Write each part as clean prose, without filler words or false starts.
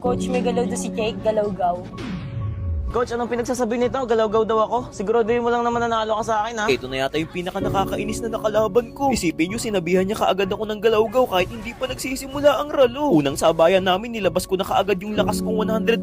Coach, may galaw doon si Jake, galaw-gaw. Coach, anong pinagsasabi nito? Galaw-gaw daw ako. Siguraduhin mo lang naman nanalo ka sa akin, ha? Ito na yata yung pinaka nakakainis na nakalaban ko. Isipin nyo, sinabihan niya kaagad ako ng galaw-gaw kahit hindi pa nagsisimula ang ralo. Unang sabayan namin, nilabas ko na kaagad yung lakas kong 100%.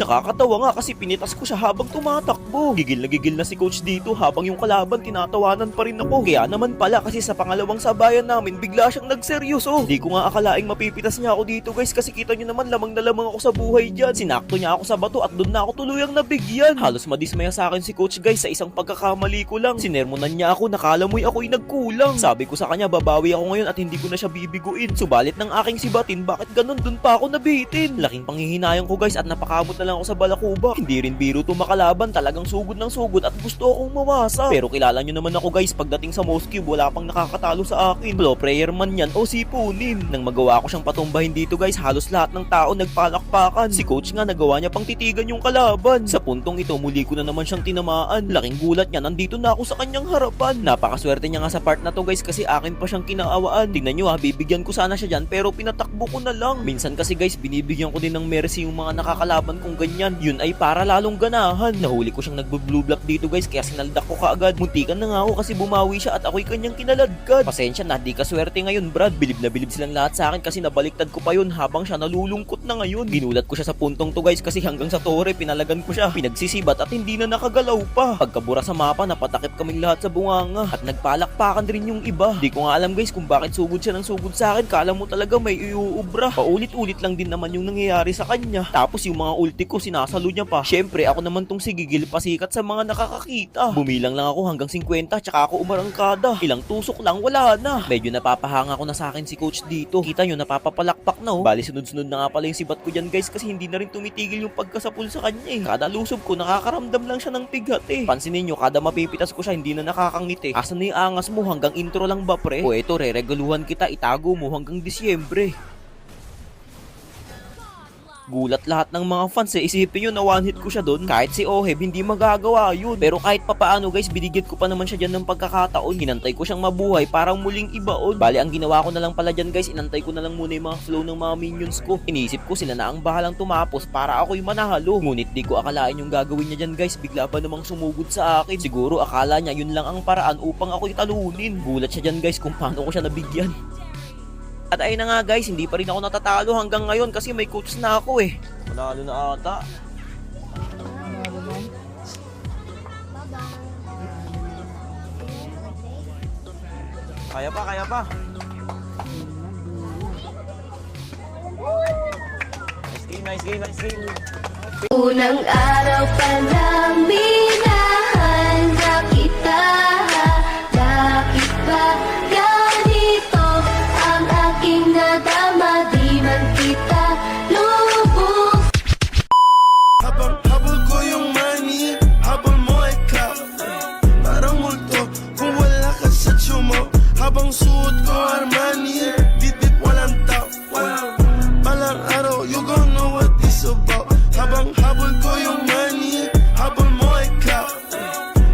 Nakakatawa nga kasi pinitas ko siya habang tumatakbo. Gigil na si coach dito habang yung kalaban tinatawanan pa rin ako. Kaya naman pala kasi sa pangalawang sabayan namin, bigla siyang nagseryoso. Di ko nga akalaing mapipitas niya ako dito guys kasi kita nyo naman lamang na lamang ako sa buhay dyan. Sinakto niya ako sa bato at doon na ako tuluyang nabigyan. Halos madismaya sa akin si coach guys sa isang pagkakamali ko lang. Sinermonan niya ako, nakalamoy ako'y nagkulang. Sabi ko sa kanya babawi ako ngayon at hindi ko na siya bibiguin. Subalit ng aking sibatin, bakit ganun dun pa ako nabitin? Laking panghihinayang ko guys at napakamot na lang ako sa balakuba. Hindi rin biro to makalaban, talagang sugod ng sugod at gusto akong mawasa. Pero kilala nyo naman ako guys, pagdating sa Mouse Cube wala pang nakakatalo sa akin. Flow player man yan o sipunin. Nang magawa ko siyang patumbahin dito guys, halos lahat ng tao nagpalakpakan. Si coach nga nagawa niya pang titigan yung kalaban. Sa puntong ito, muli ko na naman siyang tinamaan. Laking gulat niya, nandito na ako sa kanyang harapan. Napakaswerte niya nga sa part na to guys kasi akin pa siyang kinaawaan. Tingnan nyo ha, bibigyan ko sana siya dyan pero pinatakbo ko na lang. Minsan kasi guys, binibigyan ko din ng mercy yung mga nakakalaban kong ganyan. Yun ay para lalong ganahan. Nahuli ko siyang nagbo-blue block dito guys kaya sinaldak ko kaagad. Muntikan na nga ako kasi bumawi siya at ako'y kanyang kinaladkad. Pasensya na, di ka swerte ngayon Brad. Bilib na bilib silang lahat sa akin kasi nabaliktad ko pa yun habang siya nalulungkot na ngayon. Ginulat ko siya sa puntong to guys kasi hanggang sa tore pinalagan ko siya. Pinagsisibat at hindi na nakagalaw pa. Pagkabura sa mapa, napatakip kaming lahat sa bunganga at nagpalakpakan rin yung iba. Di ko nga alam guys kung bakit sugod siya ng sugod sa akin. Kala mo talaga may iuubra. Paulit-ulit lang din naman yung nangyayari sa kanya. Tapos yung mga ulti ko sinasalo niya pa. Syempre ako naman tong sigigil pasikat sa mga nakakakita. Bumilang lang ako hanggang 50 tsaka ako umarangkada. Ilang tusok lang wala na. Medyo napapahanga ko na sa akin si coach dito. Kita nyo napapapalakpak na oh. Bali sunod-sunod na nga pala yung sibat ko dyan guys kasi hindi na rin tumitigil yung pagkasapul sa kanya eh. Kada lusob ko nakakaramdam lang siya ng pigat eh. Pansinin nyo, kada mapipitas ko siya hindi na nakakangiti. Asan na yung angas mo? Hanggang intro lang ba pre? O eto, re-regaluhan kita, itago mo hanggang Disyembre. Gulat lahat ng mga fans eh. Isipin nyo na one hit ko siya doon. Kahit si Oheb hindi magagawa yun. Pero kahit papaano guys, binigyan ko pa naman siya dyan ng pagkakataon. Hinantay ko siyang mabuhay parang muling ibaon. Bali ang ginawa ko na lang pala dyan guys, inantay ko na lang muna yung mga flow ng mga minions ko. Iniisip ko sila na ang bahalang tumapos para ako'y manahalo. Ngunit di ko akalain yung gagawin niya dyan guys. Bigla pa namang sumugod sa akin. Siguro akala niya yun lang ang paraan upang ako'y talunin. Gulat siya dyan guys kung paano ko siya nabigyan. At ayun na nga guys, hindi pa rin ako natatalo hanggang ngayon kasi may coach na ako eh. Manalo na ata. Kaya pa, kaya pa. Nice game, nice game. Unang araw pa lang minahanda kita. Bakit ba ganito ang aking nadama? Di man kita lubos. Habol ko yung money, habol mo ay clout. Parang multo kung wala ka sa tsumo. Habang suot ko Armani, didit walang tao. Balang araw, you gon' know what this about. Habang habol ko yung money, habol mo ay clout.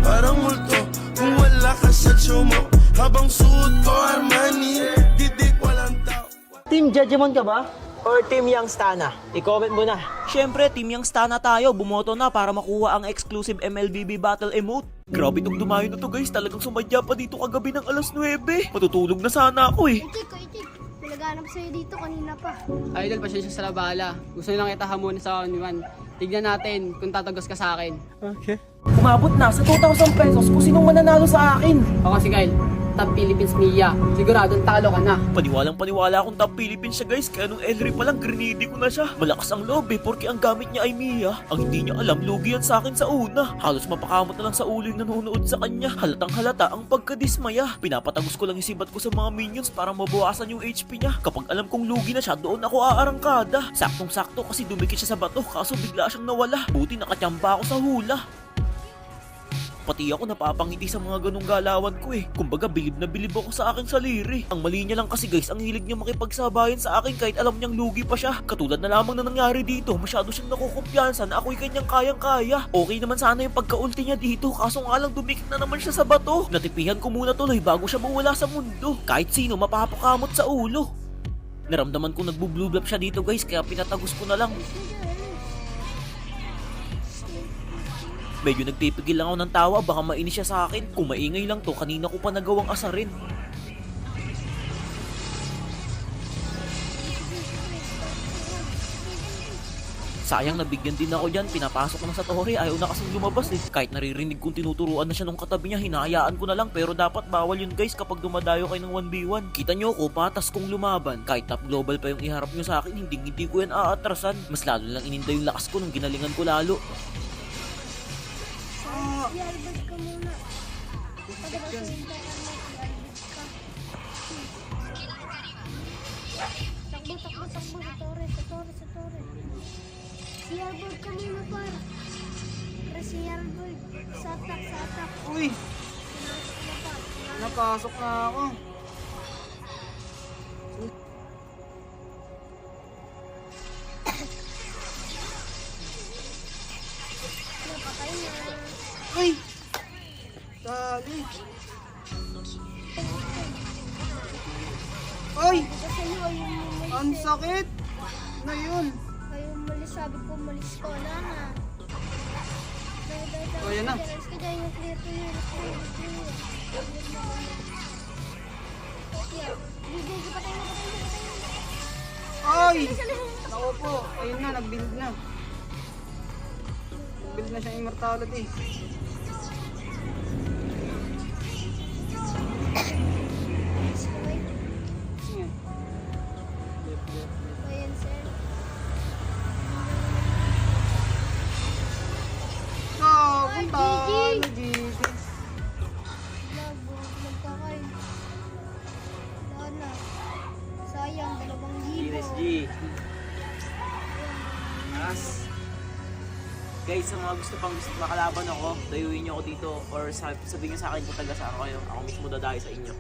Parang multo kung wala ka sa tsumo. Habang suot ko Armani, didit walang tao. Team Judgment ka ba? Or Team Young Stana? I-comment mo na. Syempre, Team Young Stana tayo. Bumoto na para makuha ang exclusive MLBB Battle Emote. Grabe tong dumayo na to guys. Talagang sumadya pa dito kagabi ng alas 9. Matutulog na sana ako eh. Itik. Naghanap sa'yo dito kanina pa. Idol, pasensya sa labala. Gusto nilang kita hamon sa 1-1. Tignan natin kung tatagos ka sa akin. Okay. Umabot na sa 2,000 pesos kung sinong mananalo sa akin. Ako si Kyle, Top Philippines Mia. Siguradong talo ka na. Paniwalang-paniwala akong top Philippines siya guys. Kaya nung Elry pa lang, grenade ko na siya. Malakas ang loob eh, porque ang gamit niya ay Mia. Ang hindi niya alam, lugi yan sa akin sa una. Halos mapakamot na lang sa ulo yung nanonood sa kanya. Halatang halata ang pagkadismaya. Pinapatagos ko lang yung sibat ko sa mga minions para mabawasan yung HP niya. Kapag alam kong lugi na siya, doon ako aarangkada. Saktong-sakto kasi dumikit siya sa bato, kaso bigla siyang nawala. Buti nakachamba ako sa hula. Pati ako napapangiti sa mga ganong galawan ko eh. Kumbaga bilib na bilib ako sa aking saliri. Ang mali niya lang kasi guys, ang hilig niya makipagsabayan sa akin kahit alam niyang lugi pa siya. Katulad na lamang na nangyari dito, masyado siyang nakukumpiyansa na ako'y kanyang kayang-kaya. Okay naman sana yung pagka-ulti niya dito, kaso nga lang dumikit na naman siya sa bato. Natipihan ko muna tuloy bago siya mawala sa mundo. Kahit sino mapapakamot sa ulo. Naramdaman ko nagbo-blue blop siya dito guys, kaya pinatagos ko na lang. Medyo nagpipigil lang ako ng tawa, baka mainis siya sa akin. Kung maingay lang to, kanina ko pa nagawang asarin. Sayang, nabigyan din ako dyan. Pinapasok ko na sa Tori, ayaw na kasing lumabas eh. Kahit naririnig kong tinuturuan na siya nung katabi niya, hinahayaan ko na lang. Pero dapat bawal yun guys kapag dumadayo kayo ng 1v1. Kita nyo ko, patas kong lumaban. Kahit top global pa yung iharap nyo sa akin, hindi ko yan aatrasan. Mas lalo lang ininda yung lakas ko nung ginalingan ko lalo. I-albert ka muna. Pagkakasintay ka na, i-albert ka. Takbo, sa Torre. Si Albert ka muna, par. Para si Albert, sa attack. Uy! Napasok na ako. Napatay na. Uy! Dali! Uy! Kasi ayun umalis Ang sakit! Na yun! Ayun umalis, sabi ko umalis ko na na. Oh, yan na. Alis ka dyan, yung clear to yun. Bigay ko, patay na. Ay! Ako po! Ayun na, nag-build na. Nag-build na siya immortality. Sige. Ayan, sir. Punta! GG! Labo, nagkakay. Sana. Sayang, 2,000. G. Guys, sa mga gusto makalaban ako, dayuin nyo ako dito or sabihin nyo sa akin kung taga saan kayo. Ako mismo dadayo sa inyo.